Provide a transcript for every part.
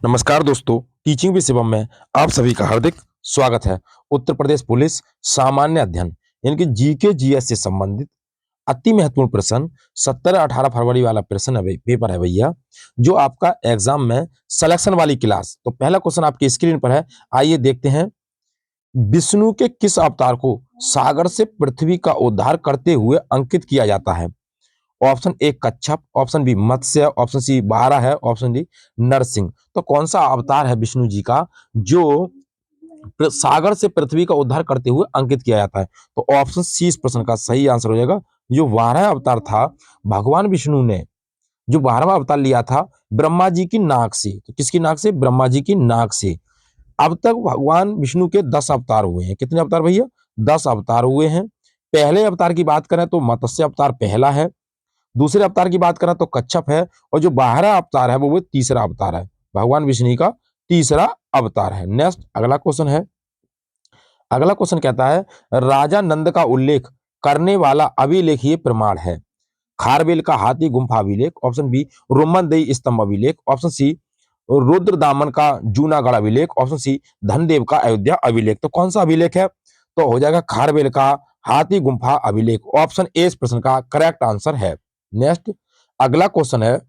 नमस्कार दोस्तों, teaching with Shivam में आप सभी का हार्दिक स्वागत है। उत्तर प्रदेश पुलिस सामान्य अध्ययन यानी कि जीके जीएस से संबंधित अति महत्वपूर्ण प्रश्न 17-18 फरवरी वाला प्रश्न है, पेपर है भैया, जो आपका एग्जाम में सिलेक्शन वाली क्लास। तो पहला क्वेश्चन आपकी स्क्रीन पर है, आइए देखते हैं। विष्णु के किस अवतार को सागर से पृथ्वी का उद्धार करते हुए अंकित किया जाता है? ऑप्शन ए कच्छप, ऑप्शन बी मत्स्य, ऑप्शन सी बारह है, ऑप्शन डी नरसिंह। तो कौन सा अवतार है विष्णु जी का जो सागर से पृथ्वी का उद्धार करते हुए अंकित किया जाता है? तो ऑप्शन सी इस प्रश्न का सही आंसर हो जाएगा। जो 12वां अवतार था भगवान विष्णु ने, जो 12वां अवतार लिया था ब्रह्मा जी की नाक से। तो किसकी नाक से? ब्रह्मा जी की नाक से। अब तक भगवान विष्णु के 10 अवतार हुए हैं। कितने अवतार भैया? 10 अवतार हुए हैं। पहले अवतार की बात करें तो मत्स्य अवतार पहला है, दूसरे अवतार की बात करें तो कच्छप है, और जो 12वां अवतार है वो तीसरा अवतार है। भगवान विष्णु का तीसरा अवतार है। नेक्स्ट अगला क्वेश्चन है। अगला क्वेश्चन कहता है, राजा नंद का उल्लेख करने वाला अभिलेखीय प्रमाण है? खारवेल का हाथी गुम्फा अभिलेख, ऑप्शन बी रोमनदेही स्तंभ अभिलेख, ऑप्शन सी रुद्रदामन का जूनागढ़ अभिलेख, ऑप्शन सी धनदेव का अयोध्या अभिलेख। तो कौन सा अभिलेख है? तो हो जाएगा खारवेल का हाथी गुम्फा अभिलेख। ऑप्शन ए इस प्रश्न का करेक्ट आंसर है। नेक्स्ट अगला क्वेश्चन है,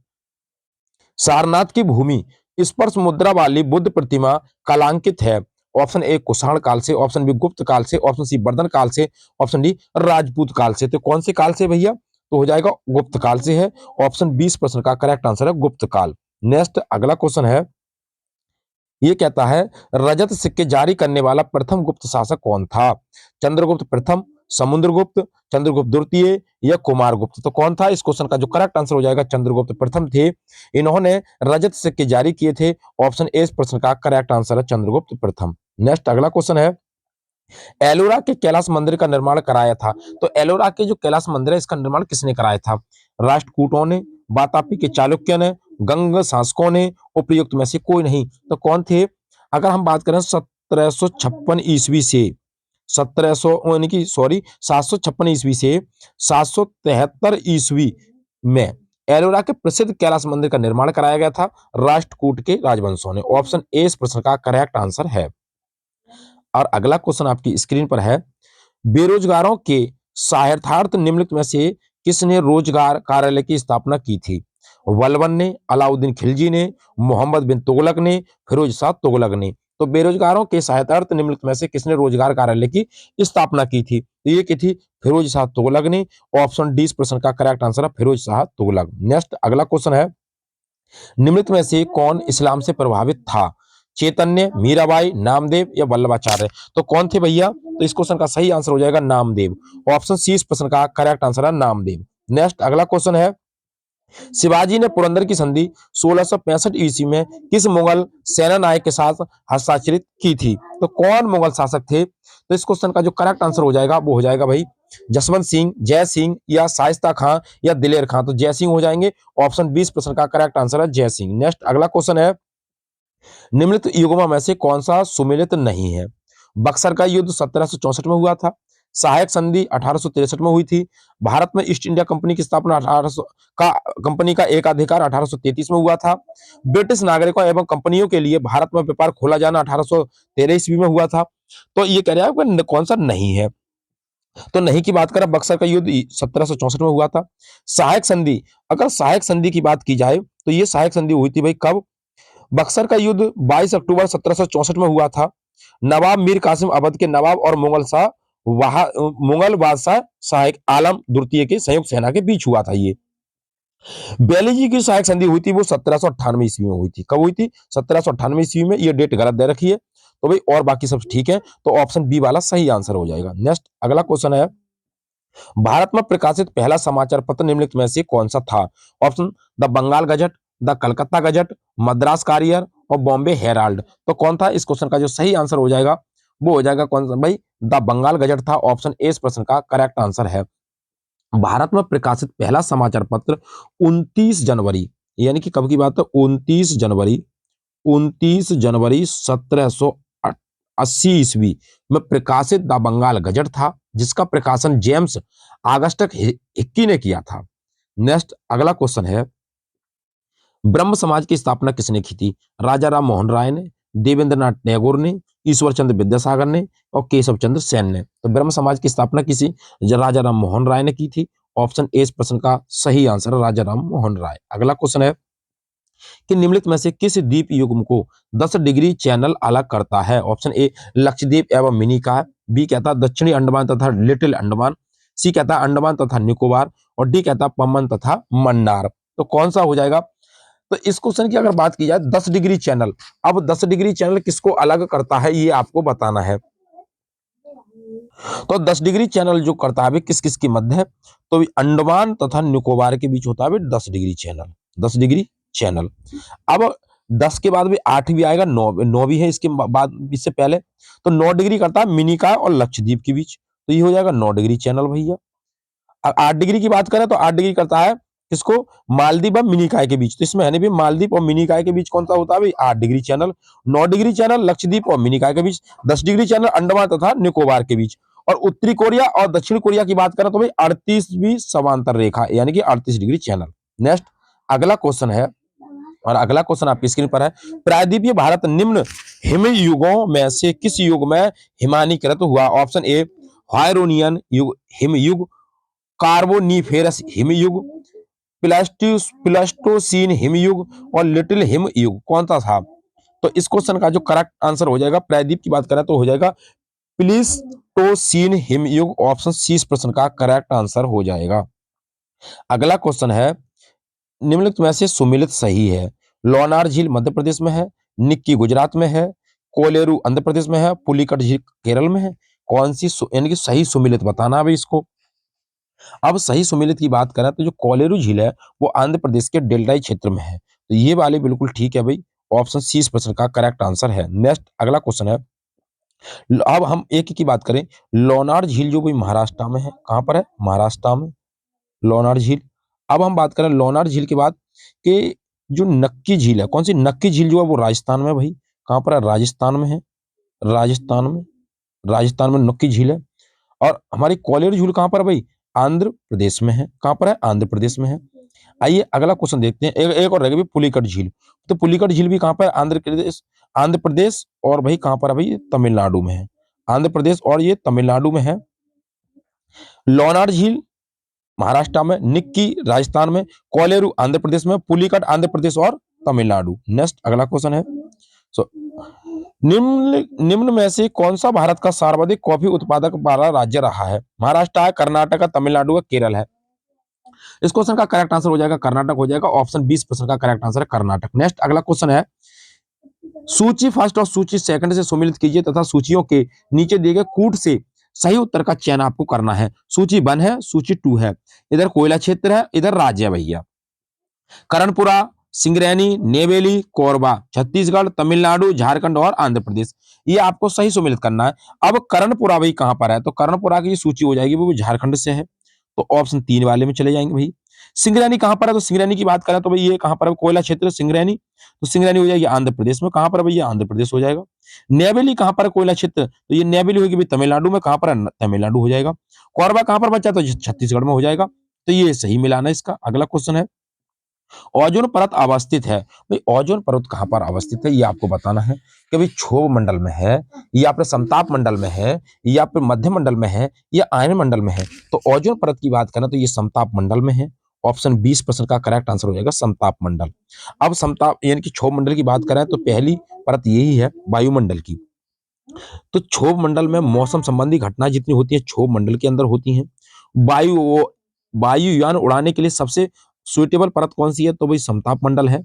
सारनाथ की भूमि स्पर्श मुद्रा वाली बुद्ध प्रतिमा कालांकित है? ऑप्शन ए कुषाण काल से, ऑप्शन बी गुप्त काल से, ऑप्शन सी वर्धन काल से, ऑप्शन डी राजपूत काल से। तो कौन से काल से भैया? तो हो जाएगा गुप्त काल से है। ऑप्शन 20 प्रश्न का करेक्ट आंसर है गुप्त काल। नेक्स्ट अगला क्वेश्चन है, ये कहता है रजत सिक्के जारी करने वाला प्रथम गुप्त शासक कौन था? चंद्रगुप्त प्रथम, समुद्रगुप्त, चंद्रगुप्त द्वितीय या कुमारगुप्त। तो कौन था? इस क्वेश्चन का जो करेक्ट आंसर हो जाएगा चंद्रगुप्त प्रथम थे। इन्होंने रजत सिक्के जारी किए थे। ऑप्शन ए इस प्रश्न का करेक्ट आंसर है चंद्रगुप्त प्रथम। नेक्स्ट अगला क्वेश्चन है, एलोरा के कैलाश मंदिर का निर्माण कराया था? तो एलोरा के जो कैलाश मंदिर है इसका निर्माण किसने कराया था? राष्ट्रकूटों ने, वातापी के चालुक्य ने, गंग शासकों ने, उपयुक्त में से कोई नहीं। तो कौन थे? अगर हम बात करें 1756 ईस्वी से 1700 यानी कि सॉरी 756 ईस्वी से 773 ईस्वी में एलोरा के प्रसिद्ध कैलाश मंदिर का निर्माण कराया गया था राष्ट्रकूट के राजवंशों ने। ऑप्शन ए इस प्रश्न का करेक्ट आंसर है। और अगला क्वेश्चन आपकी स्क्रीन पर है, बेरोजगारों के सहायतार्थ निम्नलिखित में से किसने रोजगार कार्यालय की स्थापना की थी? बलबन ने, अलाउद्दीन खिलजी ने, मोहम्मद बिन तुगलक ने, फिरोज शाह तुगलक ने। तो बेरोजगारों के सहायतार्थ निम्नलिखित में से किसने रोजगार कार्यालय की स्थापना की थी? तो ये की थी फिरोज शाह तुगलक ने। ऑप्शन डी इस प्रश्न का करेक्ट आंसर है फिरोज शाह तुगलक। नेक्स्ट अगला क्वेश्चन है, निम्नलिखित में से कौन इस्लाम से प्रभावित था? चैतन्य, मीराबाई, नामदेव या वल्लभाचार्य। तो कौन थे भैया? तो इस क्वेश्चन का सही आंसर हो जाएगा नामदेव। ऑप्शन सी इस प्रश्न का करेक्ट आंसर है नामदेव। नेक्स्ट अगला क्वेश्चन है, शिवाजी ने पुरंदर की संधि 1665 ईस्वी में किस मुगल सेना नायक के साथ हस्ताक्षरित की थी? तो कौन मुगल शासक थे? तो इस क्वेश्चन का जो करेक्ट आंसर हो जाएगा वो हो जाएगा भाई जसवंत सिंह, जय सिंह या शाइस्ता खां या दिलेर खां। तो जय सिंह हो जाएंगे। ऑप्शन 20 प्रश्न का करेक्ट आंसर है जय सिंह। नेक्स्ट अगला क्वेश्चन है, निम्नलिखित युग्मों में से कौन सा सुमेलित नहीं है? बक्सर का युद्ध 1764 में हुआ था, सहायक संधि 1863 में हुई थी, भारत में ईस्ट इंडिया कंपनी की स्थापना 1800 का कंपनी का एक अधिकार 1833 में हुआ था, ब्रिटिश नागरिकों एवं कंपनियों के लिए भारत में व्यापार खोला जाना 1813 ईस्वी में हुआ था। तो ये कह रहा है कौन सा नहीं है? तो नहीं की बात करें, बक्सर का युद्ध 1764 में हुआ था। सहायक संधि, अगर सहायक संधि की बात की जाए तो ये सहायक संधि हुई थी भाई कब? बक्सर का युद्ध 22 अक्टूबर 1764 में हुआ था। नवाब मीर कासिम अवध के नवाब और मुगल बादशाह सहायक आलम द्वितीय के संयुक्त सेना के बीच हुआ था। ये बेलीजी की सहायक संधि हुई थी वो 1798 ईस्वी में हुई थी। कब हुई थी? 1798 ईस्वी में। ये डेट गलत दे रखी है तो भाई, और बाकी सब ठीक है। तो ऑप्शन बी वाला सही आंसर हो जाएगा। नेक्स्ट अगला क्वेश्चन है, भारत में प्रकाशित पहला समाचार पत्र निम्नलिखित में से कौन सा था? Option the Bengal gazette, the Calcutta gazette, Madras courier और बॉम्बे हेराल्ड। तो कौन था? इस क्वेश्चन का जो सही आंसर हो जाएगा वो हो जाएगा कौन सा भाई? द बंगाल गजट था। ऑप्शन ए इस प्रश्न का करेक्ट आंसर है। भारत में प्रकाशित पहला समाचार पत्र 29 जनवरी, यानी कि कब की बात है? 29 जनवरी 1780 ईस्वी में प्रकाशित द बंगाल गजट था, जिसका प्रकाशन जेम्स ऑगस्टस हिक्की ने किया था। नेक्स्ट अगला क्वेश्चन है, ब्रह्म समाज की स्थापना किसने की थी? राजा राम मोहन राय ने, देवेंद्रनाथ टैगोर ने, ईश्वर चंद्र विद्यासागर ने और केशव चंद्र सेन ने। तो ब्रह्म समाज की स्थापना किसी राजा राम मोहन राय ने की थी। ऑप्शन ए इस प्रश्न का सही आंसर है राजा राम मोहन राय। अगला क्वेश्चन है कि निम्नलिखित में से किस द्वीप युग्म को 10 डिग्री चैनल अलग करता है? ऑप्शन ए लक्षद्वीप एवं मिनिकॉय, बी कहता है दक्षिणी अंडमान तथा लिटिल अंडमान, सी कहता है अंडमान तथा निकोबार और डी कहता है पम्बन तथा मन्नार। तो कौन सा हो जाएगा? तो इस क्वेश्चन की अगर बात की जाए 10 डिग्री चैनल, अब 10 डिग्री चैनल किसको अलग करता है ये आपको बताना है। तो 10 डिग्री चैनल जो करता है किस किस के मध्य है? तो अंडमान तथा निकोबार के बीच होता है 10 डिग्री चैनल, 10 डिग्री चैनल। अब 10 के बाद भी 8 भी आएगा, 9 भी है इसके बाद, इससे पहले। तो 9 डिग्री करता है मिनिकॉय और लक्षद्वीप के बीच, तो ये हो जाएगा 9 डिग्री चैनल भैया। 8 डिग्री की बात करें तो 8 डिग्री करता है किसको? मालदीव और मिनिकॉय के बीच। तो इसमें है भी मालदीव और मिनिकॉय के बीच कौन सा होता है भाई? 8 degree channel. 9 degree channel Lakshadweep और मिनिकॉय के बीच। 10 डिग्री चैनल अंडमान तथा निकोबार के बीच। और उत्तरी कोरिया और दक्षिण कोरिया की बात करें तो भाई 38वीं समांतर रेखा यानी कि 38 डिग्री चैनल। नेक्स्ट अगला क्वेश्चन है, और अगला क्वेश्चन आपकी स्क्रीन पर है, प्रायद्वीपीय भारत निम्न हिमयुगों में से किस युग में हिमानीकृत हुआ? ऑप्शन ए हायरोनियन युग हिमयुग, कार्बोनिफेरस हिमयुग, प्लास्टोसीन हिमयुग और लिटिल हिमयुग, कौन सा था? तो इस क्वेश्चन का जो करेक्ट आंसर हो जाएगा, प्रायद्वीप की बात करें तो हो जाएगा प्लीस्टोसीन हिमयुग। ऑप्शन सी इस प्रश्न का करेक्ट आंसर हो जाएगा। अगला क्वेश्चन है, निम्नलिखित में से सुमेलित सही है? लोनार झील मध्य प्रदेश में है, निक्की गुजरात में है, कोलेरू आंध्र प्रदेश में है, पुलिकट झील केरल में है। कौन सी यानी कि सही सुमेलित बताना है इसको। अब सही सुमेलित की बात करें तो जो कोलेरू झील है वो आंध्र प्रदेश के डेल्टाई क्षेत्र में है, तो ये वाले बिल्कुल ठीक है भाई। ऑप्शन सी इस प्रश्न का करेक्ट आंसर है। नेक्स्ट अगला क्वेश्चन है, अब हम एक की बात करें, लोनार झील जो भाई महाराष्ट्र में है, कहां पर है? महाराष्ट्र में लोनार झील। अब हम बात करें लोनार झील के बाद कि जो नक्की झील है, कौन सी? नक्की झील जो है वो राजस्थान में भाई, कहां पर है? राजस्थान में है, राजस्थान में, राजस्थान में नक्की झील है। और हमारी कोलेरू झील कहां पर है भाई? आंध्र प्रदेश में है, कहां पर है? आंध्र प्रदेश में है। आइए अगला क्वेश्चन देखते हैं, एक और रह गई पुलिकट झील। तो पुलिकट झील भी कहां पर है? आंध्र प्रदेश, आंध्र प्रदेश और भाई कहां पर है भाई? तमिलनाडु में है, आंध्र प्रदेश और ये तमिलनाडु में है। लोनार झील महाराष्ट्र में, निक्की राजस्थान में, कोलेरू आंध्र प्रदेश में, पुलिकट आंध्र प्रदेश और तमिलनाडु। नेक्स्ट अगला क्वेश्चन है, सो निम्न निम्न में से कौन सा भारत का सर्वाधिक कॉफी उत्पादक वाला राज्य रहा है? महाराष्ट्र है, कर्नाटक है, तमिलनाडु है, केरल है। इस क्वेश्चन का करेक्ट आंसर हो जाएगा कर्नाटक हो जाएगा। ऑप्शन 20 प्रश्न का करेक्ट आंसर है कर्नाटक। नेक्स्ट अगला क्वेश्चन है, सूची फर्स्ट और सूची सेकंड से सुमेलित कीजिए तथा सूचियों के नीचे दिए गए कूट से सही उत्तर का चयन आपको करना है। सूची 1 है, सूची 2 है, इधर कोयला क्षेत्र है, इधर राज्य है भैया। करणपुरा, सिंगरैनी, नेवेली, कोरबा, छत्तीसगढ़, तमिलनाडु, झारखंड और आंध्र प्रदेश। ये आपको सही सुमेलित करना है। अब करणपुरा भाई कहां पर है? तो करणपुरा की सूची हो जाएगी वो झारखंड से है, तो ऑप्शन 3 वाले में चले जाएंगे भाई। सिंगरैनी कहां पर है? तो सिंगरैनी की बात करें तो भाई ये कहां पर है? कोयला क्षेत्र सिंगरैनी, तो सिंगरैनी हो जाएगी आंध्र प्रदेश में। कहां पर है भैया? आंध्र प्रदेश हो जाएगा। नेवेली कहां पर है? कोयला क्षेत्र, तो ये नेवेली होगी भाई तमिलनाडु में। कहां पर है? तमिलनाडु हो जाएगा। कोरबा कहां पर बचा? तो छत्तीसगढ़ में हो जाएगा। तो ये सही मिलाना है इसका। अगला क्वेश्चन है, ओजोन परत अवस्थित है भाई, ओजोन परत कहां पर अवस्थित है ये आपको बताना है कि भाई क्षोभ मंडल में है, या फिर समताप मंडल में है, या फिर मध्य मंडल में है, या आयन मंडल में है। तो ओजोन परत की बात करें तो ये समताप मंडल में है। ऑप्शन 20 प्रश्न का करेक्ट आंसर हो जाएगा समताप मंडल। अब समताप यानी कि क्षोभ मंडल की बात करें तो पहली परत यही है वायुमंडल की। तो क्षोभ मंडल में मौसम संबंधी घटनाएं जितनी होती है क्षोभ मंडल के अंदर होती हैं। वायुयान उड़ाने के लिए सबसे सुइटेबल परत कौन सी है? तो भाई समताप मंडल है।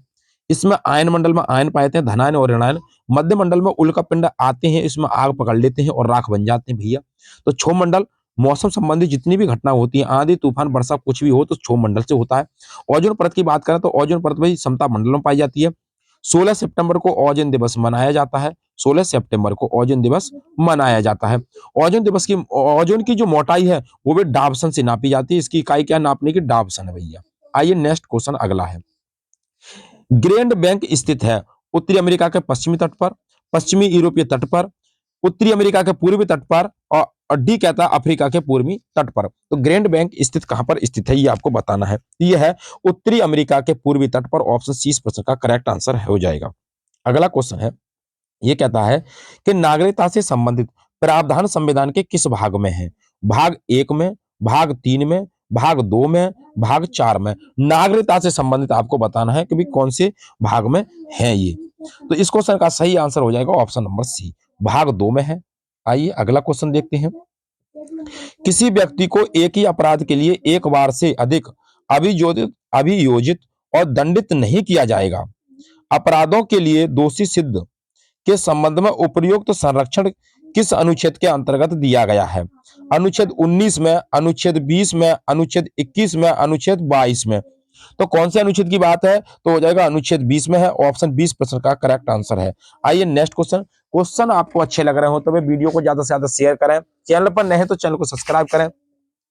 इसमें आयन मंडल में आयन पाए जाते हैं, धनायन और ऋणायन। मध्य मंडल में उल्का पिंड आते हैं, इसमें आग पकड़ लेते हैं और राख बन जाते हैं भैया। तो क्षोभ मंडल मौसम संबंधी जितनी भी घटना होती है, आंधी तूफान वर्षा कुछ भी हो तो क्षोभ मंडल से होता है। ओजोन परत की बात करें तो ओजोन परत भाई समताप मंडल में पाई जाती है। 16 सितंबर को ओजोन दिवस मनाया जाता है। 16 सितंबर को ओजोन दिवस मनाया जाता है। ओजोन दिवस की ओजोन की जो मोटाई है वो भी डाबसन से नापी जाती है। इसकी इकाई क्या नापने की? डाबसन है भैया। आइए नेक्स्ट क्वेश्चन अगला है, ग्रैंड बैंक स्थित है उत्तरी अमेरिका के पश्चिमी तट पर, पश्चिमी यूरोपीय तट पर, उत्तरी अमेरिका के पूर्वी तट पर और और डी कहता है अफ्रीका के पूर्वी तट पर। तो ग्रैंड बैंक स्थित कहां पर स्थित है, ये आपको बताना है। ये है उत्तरी अमेरिका के पूर्वी तट पर। ऑप्शन सी इस प्रश्न का करेक्ट आंसर हो जाएगा। अगला क्वेश्चन है, ये कहता है कि नागरिकता से संबंधित प्रावधान संविधान के किस भाग में है? भाग 1 में, भाग 3 में, भाग 2 में, भाग 4 में। नागरिकता से संबंधित आपको बताना है कि भी कौन से भाग में है ये। तो इस क्वेश्चन का सही आंसर हो जाएगा ऑप्शन नंबर सी, भाग 2 में है। आइए अगला क्वेश्चन देखते हैं। किसी व्यक्ति को एक ही अपराध के लिए एक बार से अधिक अभियोजित और दंडित नहीं किया जाएगा। अपराधों के लिए दोषी सिद्ध के संबंध में उपयुक्त संरक्षण किस अनुच्छेद के अंतर्गत दिया गया है? अनुच्छेद 19 में, अनुच्छेद 20 में, अनुच्छेद 21 में, अनुच्छेद 22 में। तो कौन से अनुच्छेद की बात है? तो हो जाएगा अनुच्छेद 20 में है। ऑप्शन 20 प्रश्न का करेक्ट आंसर है। आइए नेक्स्ट क्वेश्चन। क्वेश्चन आपको अच्छे लग रहे हो तो वे वीडियो को ज्यादा से ज्यादा शेयर करें। चैनल पर नए हैं तो चैनल को सब्सक्राइब करें।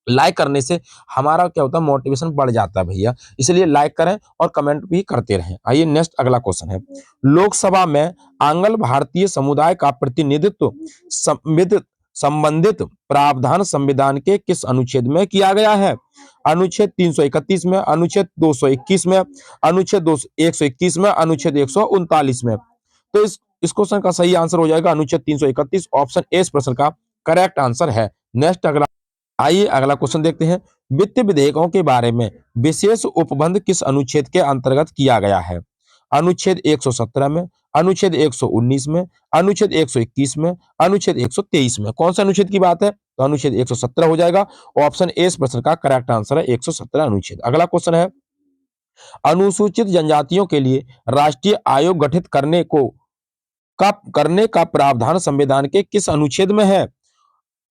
लाइक करने से हमारा क्या होता है, मोटिवेशन बढ़ जाता है भैया, इसलिए लाइक करें और कमेंट भी करते रहें। आइए नेक्स्ट अगला क्वेश्चन है, लोकसभा में आंग्ल भारतीय समुदाय का प्रतिनिधित्व संबंधित प्रावधान संविधान के किस अनुच्छेद में किया गया है? अनुच्छेद 331 में, अनुच्छेद 221 में, अनुच्छेद 121 में, अनुच्छेद 139 में। तो इस क्वेश्चन का सही आंसर हो जाएगा अनुच्छेद 331। ऑप्शन ए इस प्रश्न का करेक्ट आंसर है। नेक्स्ट अगला, आइए अगला क्वेश्चन देखते हैं। वित्त विधेयकों के बारे में विशेष उपबंध किस अनुच्छेद के अंतर्गत किया गया है? अनुच्छेद 117 में, अनुच्छेद 119 में, अनुच्छेद 121 में, अनुच्छेद 123 में। कौन सा अनुच्छेद की बात है? तो अनुच्छेद 117 हो जाएगा। ऑप्शन ए इस प्रश्न का करेक्ट आंसर है 117 अनुच्छेद। अगला क्वेश्चन है, अनुसूचित जनजातियों के लिए राष्ट्रीय आयोग गठित करने का प्रावधान संविधान के किस अनुच्छेद में है?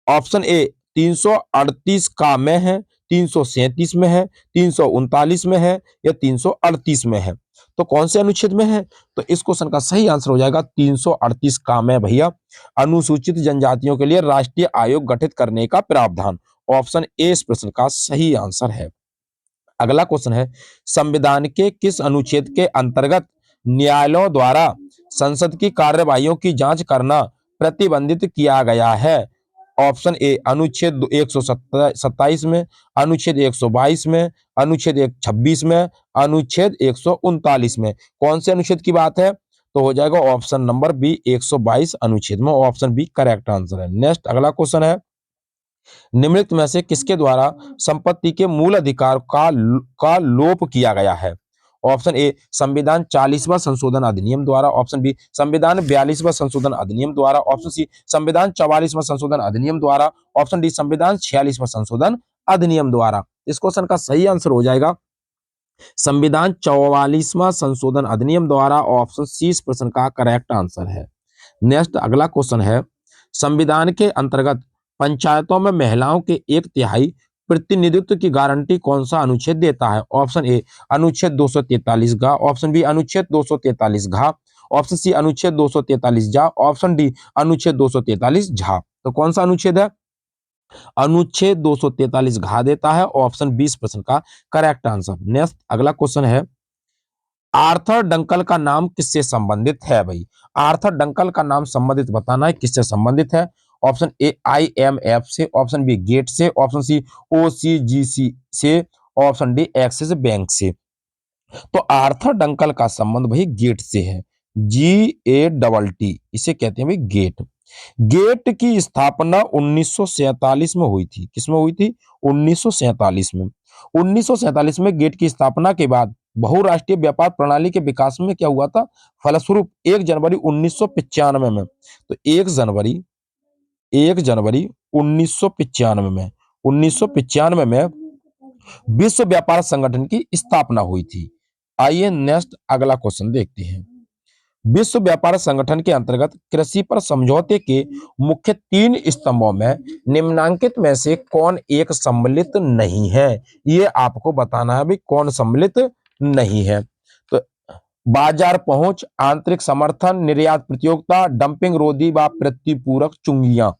ऑप्शन ए 338 का में है, 337 में है, 339 में है, या 338 में है। तो कौन से अनुच्छेद में है? तो इस क्वेश्चन का सही आंसर हो जाएगा 338 का में भैया। अनुसूचित जनजातियों के लिए राष्ट्रीय आयोग गठित करने का प्रावधान। ऑप्शन ए इस प्रश्न का सही आंसर है। अगला क्वेश्चन है, संविधान के किस अनुच्छेद के अंतर्गत न्यायालयों द्वारा संसद की कार्यवाहियों की जांच करना प्रतिबंधित किया गया है? ऑप्शन ए अनुच्छेद 127 में, अनुच्छेद 122 में, अनुच्छेद 126 में, अनुच्छेद 139 में। कौन से अनुच्छेद की बात है? तो हो जाएगा ऑप्शन नंबर बी 122 अनुच्छेद में। ऑप्शन बी करेक्ट आंसर है। नेक्स्ट अगला क्वेश्चन है, निम्नलिखित में से किसके द्वारा संपत्ति के मूल अधिकार का लोप किया गया है? ऑप्शन ए संविधान 40वां संशोधन अधिनियम द्वारा, ऑप्शन बी संविधान 42वां संशोधन अधिनियम द्वारा, ऑप्शन सी संविधान 44वां संशोधन अधिनियम द्वारा, ऑप्शन डी संविधान 46वां संशोधन अधिनियम द्वारा। इस क्वेश्चन का सही आंसर हो जाएगा संविधान 44वां संशोधन अधिनियम द्वारा। ऑप्शन सी इस प्रश्न का करेक्ट आंसर है। नेक्स्ट अगला क्वेश्चन है, संविधान के अंतर्गत पंचायतों में महिलाओं के 1/3 प्रतिनिधित्व की गारंटी कौन सा अनुच्छेद देता है? ऑप्शन ए अनुच्छेद 243 घ, ऑप्शन बी अनुच्छेद 243 घ, ऑप्शन सी अनुच्छेद 243 जा, ऑप्शन डी अनुच्छेद 243 झा। तो कौन सा अनुच्छेद है? अनुच्छेद 243 घा देता है। ऑप्शन 20 प्रश्न का करेक्ट आंसर। नेक्स्ट अगला क्वेश्चन है, आर्थर डंकल का नाम किससे संबंधित है भाई? आर्थर डंकल का नाम संबंधित बताना है, किससे संबंधित है? ऑप्शन ए IMF से, ऑप्शन बी गेट से, ऑप्शन सी OCGC से, ऑप्शन डी एक्सिस बैंक से। तो आर्थर डंकल का संबंध भाई गेट से है, GATT, इसे कहते हैं भाई गेट। गेट की स्थापना 1947 में हुई थी। किसमें हुई थी? 1947 में। 1947 में गेट की स्थापना के बाद बहुराष्ट्रीय व्यापार प्रणाली के विकास में क्या हुआ था? फलस्वरूप 1 जनवरी 1995 में, तो 1 जनवरी 1995 में विश्व व्यापार संगठन की स्थापना हुई थी। आइए नेक्स्ट अगला क्वेश्चन देखते हैं। विश्व व्यापार संगठन के अंतर्गत कृषि पर समझौते के मुख्य 3 स्तंभों में निम्नांकित में से कौन एक सम्मिलित नहीं है? ये आपको बताना है भी कौन सम्मिलित नहीं है। तो बाजार पहुंच, आंतरिक समर्थन, निर्यात प्रतियोगिता, डंपिंग रोधी व प्रतिपूरक चुंगियां।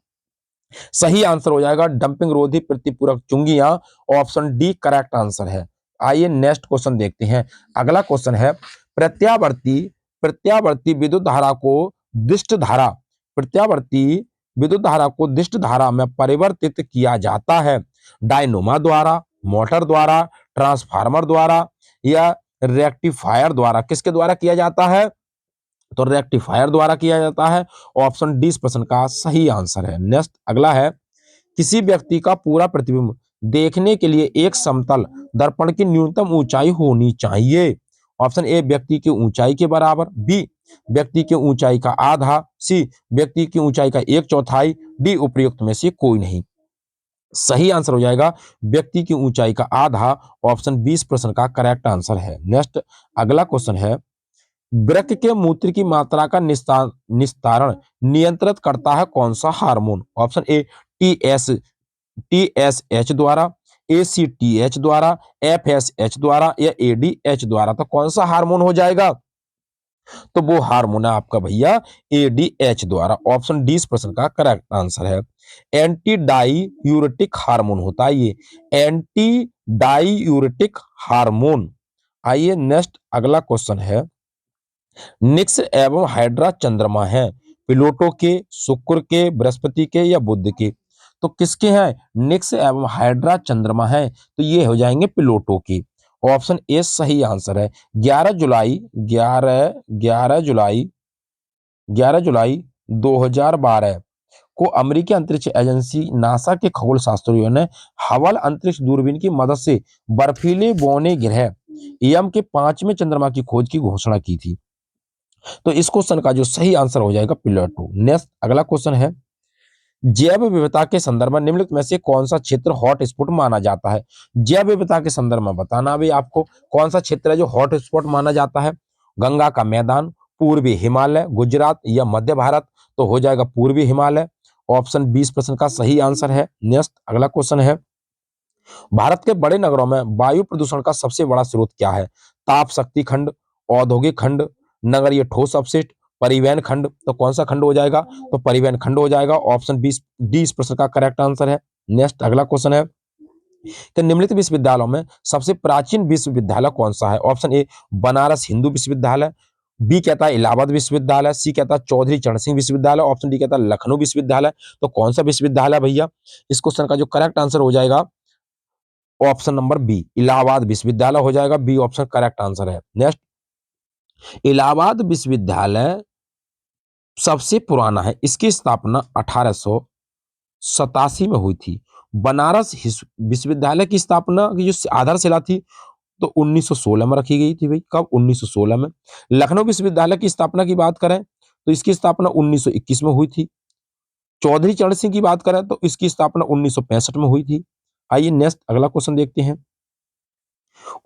सही आंसर हो जाएगा डंपिंग रोधी प्रतिपूरक चुंगियां। ऑप्शन डी करेक्ट आंसर है। आइए नेक्स्ट क्वेश्चन देखते हैं। अगला क्वेश्चन है, प्रत्यावर्ती विद्युत धारा को दिष्ट धारा, प्रत्यावर्ती विद्युत धारा को दिष्ट धारा में परिवर्तित किया जाता है? डायनोमा द्वारा, मोटर द्वारा, ट्रांसफार्मर द्वारा या रेक्टिफायर द्वारा? किसके द्वारा किया जाता है? तो रेक्टिफायर द्वारा किया जाता है। ऑप्शन डी इस प्रश्न का सही आंसर है। नेक्स्ट अगला है, किसी व्यक्ति का पूरा प्रतिबिंब देखने के लिए एक समतल दर्पण की न्यूनतम ऊंचाई होनी चाहिए? ऑप्शन ए व्यक्ति की ऊंचाई के बराबर, बी व्यक्ति की ऊंचाई का आधा, सी व्यक्ति की ऊंचाई का एक चौथाई, डी उपर्युक्त में से कोई नहीं। सही आंसर हो जाएगा व्यक्ति की ऊंचाई का आधा। ऑप्शन 20 प्रश्न का करेक्ट आंसर है। नेक्स्ट अगला क्वेश्चन है, वृक्क के मूत्र की मात्रा का निस्तारण नियंत्रित करता है कौन सा हार्मोन? ऑप्शन ए टीएसएच द्वारा, एसीटीएच द्वारा, एफएसएच द्वारा या एडीएच द्वारा? तो कौन सा हार्मोन हो जाएगा? तो वो हार्मोन है आपका भैया एडीएच द्वारा। ऑप्शन डी इस प्रश्न का करेक्ट आंसर है। एंटी डाईयूरेटिक हार्मोन होता है ये, एंटी डाईयूरेटिक हार्मोन। आइए नेक्स्ट अगला क्वेश्चन है, निक्स एवं हाइड्रा चंद्रमा है प्लूटो के, शुक्र के, बृहस्पति के या बुध के? तो किसके हैं? निक्स एवं हाइड्रा चंद्रमा है, तो ये हो जाएंगे प्लूटो की। ऑप्शन ए सही आंसर है। 11 जुलाई 2012 को अमेरिकी अंतरिक्ष एजेंसी नासा के खगोल शास्त्रियों ने हबल अंतरिक्ष दूरबीन की मदद से बर्फीले बौने ग्रह एम के 5वें चंद्रमा की खोज की घोषणा की थी। तो इस क्वेश्चन का जो सही आंसर हो जाएगा प्लूटो। नेक्स्ट अगला क्वेश्चन है, जैव विविधता के संदर्भ में निम्नलिखित में से कौन सा क्षेत्र हॉट स्पॉट माना जाता है? जैव विविधता के संदर्भ में बताना भी आपको कौन सा क्षेत्र है जो हॉट स्पॉट माना जाता है? गंगा का मैदान, पूर्वी हिमालय, गुजरात या मध्य भारत? तो हो जाएगा पूर्वी हिमालय। ऑप्शन 20 प्रश्न का सही आंसर है। नेक्स्ट अगला क्वेश्चन है, भारत के बड़े नगरों में वायु प्रदूषण का सबसे बड़ा स्रोत क्या है? ताप शक्ति खंड, औद्योगिक खंड, नगरीय ठोस अपशिष्ट, परिवहन खंड? तो कौन सा खंड हो जाएगा? तो परिवहन खंड हो जाएगा। ऑप्शन 20 डी इस प्रश्न का करेक्ट आंसर है। नेक्स्ट अगला क्वेश्चन है कि निम्नलिखित विश्वविद्यालयों में सबसे प्राचीन विश्वविद्यालय कौन सा है? ऑप्शन ए बनारस हिंदू विश्वविद्यालय, बी कहता है इलाहाबाद विश्वविद्यालय, सी कहता है चौधरी चरण सिंह विश्वविद्यालय, ऑप्शन डी कहता है लखनऊ विश्वविद्यालय। तो कौन सा विश्वविद्यालय भैया? इस क्वेश्चन का जो करेक्ट आंसर हो जाएगा ऑप्शन नंबर बी इलाहाबाद विश्वविद्यालय हो जाएगा। बी ऑप्शन करेक्ट आंसर है। नेक्स्ट, इलाहाबाद विश्वविद्यालय सबसे पुराना है, इसकी स्थापना 1887 में हुई थी। बनारस विश्वविद्यालय की स्थापना की जो आधारशिला थी तो 1916 में रखी गई थी भाई। कब? 1916 में। लखनऊ विश्वविद्यालय की स्थापना की बात करें तो इसकी स्थापना 1921 में हुई थी। चौधरी चरण सिंह की बात करें तो इसकी स्थापना 1965 में हुई थी। आइए नेक्स्ट अगला क्वेश्चन देखते हैं,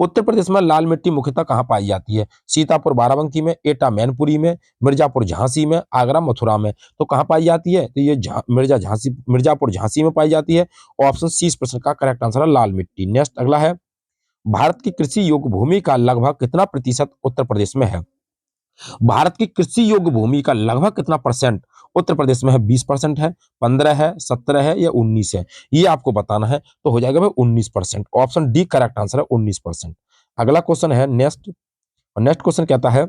उत्तर प्रदेश में लाल मिट्टी मुख्यतः कहां पाई जाती है? सीतापुर बाराबंकी में, एटा मैनपुरी में, मिर्जापुर झांसी में, आगरा मथुरा में? तो कहां पाई जाती है? तो ये मिर्जापुर झांसी में पाई जाती है। ऑप्शन सी इस प्रश्न का करेक्ट आंसर है लाल मिट्टी। नेक्स्ट अगला है, भारत की कृषि योग्य भूमि का लगभग कितना प्रतिशत उत्तर प्रदेश में है? भारत की कृषि योग्य भूमि का लगभग कितना परसेंट उत्तर प्रदेश में है? 20% है, 15 है, 17 है या 19 है? ये आपको बताना है। तो हो जाएगा भाई 19%। ऑप्शन डी करेक्ट आंसर है 19%। अगला क्वेश्चन है नेक्स्ट, और नेक्स्ट क्वेश्चन कहता है,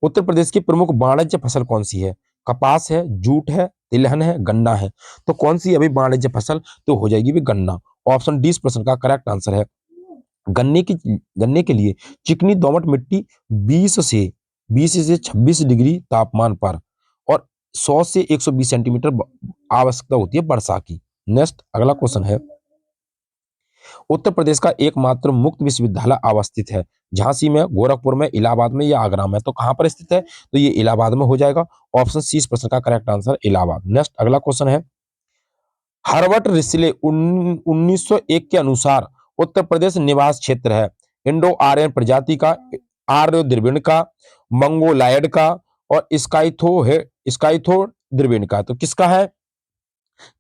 उत्तर प्रदेश की प्रमुख वाणिज्य फसल कौन सी है? कपास है, जूट है, तिलहन है, गन्ना है? तो कौन सी अभी वाणिज्य फसल? तो हो जाएगी भी गन्ना। ऑप्शन डी इस प्रश्न का करेक्ट आंसर है। गन्ने के लिए चिकनी दोमट मिट्टी 20 से 26 डिग्री तापमान पर और 100 से 120 सेंटीमीटर आवश्यकता होती है वर्षा की। नेक्स्ट अगला क्वेश्चन है, उत्तर प्रदेश का एकमात्र मुक्त विश्वविद्यालय अवस्थित है झांसी में, गोरखपुर में, इलाहाबाद में या आगरा में? तो कहां पर स्थित है? तो ये इलाहाबाद में हो जाएगा। ऑप्शन सी इस प्रश्न का करेक्ट आंसर इलाहाबाद। नेक्स्ट अगला क्वेश्चन है, हर्बर्ट रिसले 1901 के अनुसार उत्तर प्रदेश निवास क्षेत्र है इंडो आर्यन प्रजाति का, आर्य द्रविड़ का, मंगोलायड का और स्काइथो द्रविड़ का? तो किसका है?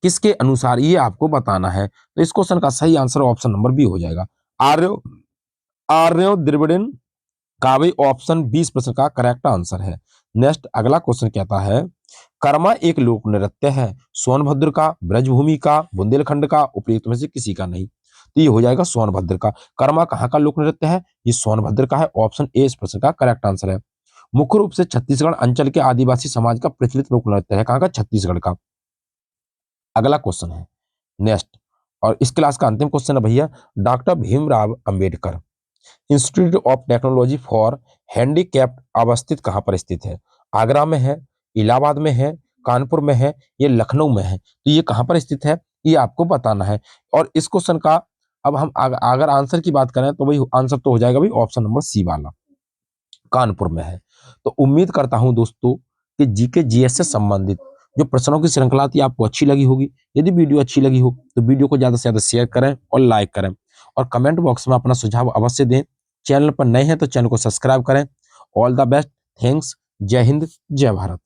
किसके अनुसार ये आपको बताना है। तो इस क्वेश्चन का सही आंसर ऑप्शन नंबर बी हो जाएगा, आर्यो आर्यो द्रविड़न का भी ऑप्शन 20 प्रश्न का करेक्ट आंसर है। नेक्स्ट अगला क्वेश्चन कहता है, कर्मा एक लोक नृत्य है सोनभद्र का, ब्रजभूमि का, बुंदेलखंड का, उपयुक्त में से किसी का नहीं? तो ये हो जाएगा सोनभद्र का। कर्मा कहाँ का लोक नृत्य है? ये सोनभद्र का है। ऑप्शन ए इस प्रश्न का करेक्ट आंसर है। मुख्य रूप से छत्तीसगढ़ अंचल के आदिवासी समाज का प्रचलित लोक नृत्य है, कहाँ का? छत्तीसगढ़ का। अगला क्वेश्चन है नेक्स्ट, और इस क्लास का अंतिम क्वेश्चन है भैया, doctor Bhimrao Ambedkar institute of technology for handicapped अवस्थित कहाँ पर स्थित है? आगरा में है, इलाहाबाद में है, कानपुर में है, ये लखनऊ में है। तो ये कहाँ पर स्थित है ये आपको बताना है। और इस क्वेश्चन का अब हम अगर आंसर की बात करें तो भाई आंसर तो हो जाएगा भाई ऑप्शन नंबर सी वाला, कानपुर में है। तो उम्मीद करता हूं दोस्तों कि जीके जीएस से संबंधित जो प्रश्नों की श्रृंखला थी आपको अच्छी लगी होगी। यदि वीडियो अच्छी लगी हो तो वीडियो को ज्यादा से ज्यादा शेयर करें और लाइक करें, और कमेंट बॉक्स में अपना सुझाव अवश्य दें। चैनल पर नए हैं तो चैनल को सब्सक्राइब करें। ऑल द बेस्ट, थैंक्स, जय हिंद, जय भारत।